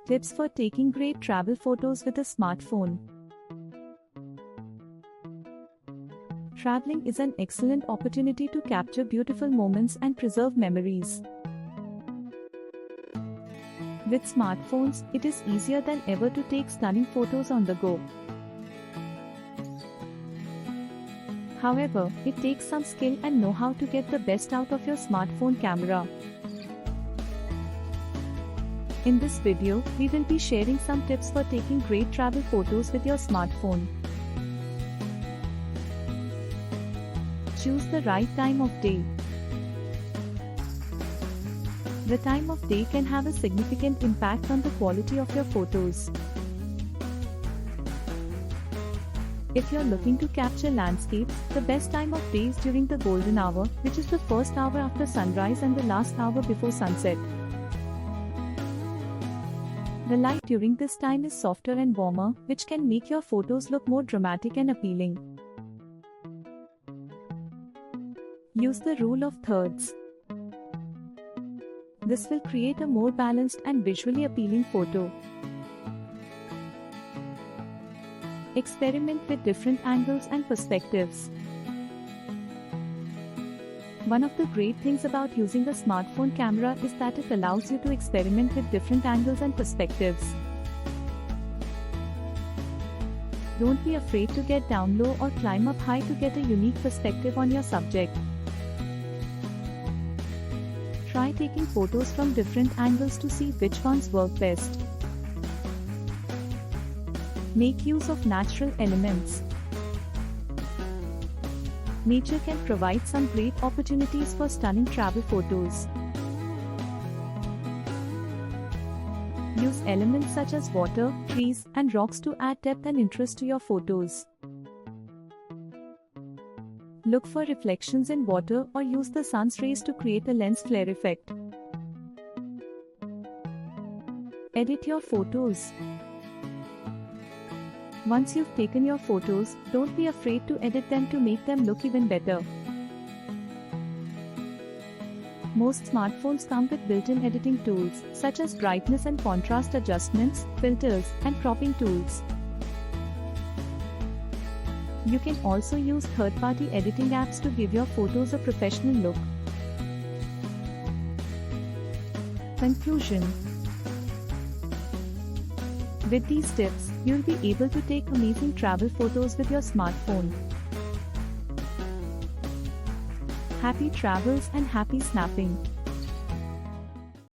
Tips for taking great travel photos with a smartphone. Traveling is an excellent opportunity to capture beautiful moments and preserve memories. With smartphones, it is easier than ever to take stunning photos on the go. However, it takes some skill and know-how to get the best out of your smartphone camera. In this video, we will be sharing some tips for taking great travel photos with your smartphone. Choose the right time of day. The time of day can have a significant impact on the quality of your photos. If you're looking to capture landscapes, the best time of day is during the golden hour, which is the first hour after sunrise and the last hour before sunset. The light during this time is softer and warmer, which can make your photos look more dramatic and appealing. Use the rule of thirds. This will create a more balanced and visually appealing photo. Experiment with different angles and perspectives. One of the great things about using a smartphone camera is that it allows you to experiment with different angles and perspectives. Don't be afraid to get down low or climb up high to get a unique perspective on your subject. Try taking photos from different angles to see which ones work best. Make use of natural elements. Nature can provide some great opportunities for stunning travel photos. Use elements such as water, trees, and rocks to add depth and interest to your photos. Look for reflections in water or use the sun's rays to create a lens flare effect. Edit your photos. Once you've taken your photos, don't be afraid to edit them to make them look even better. Most smartphones come with built-in editing tools, such as brightness and contrast adjustments, filters, and cropping tools. You can also use third-party editing apps to give your photos a professional look. Conclusion. With these tips, you'll be able to take amazing travel photos with your smartphone. Happy travels and happy snapping!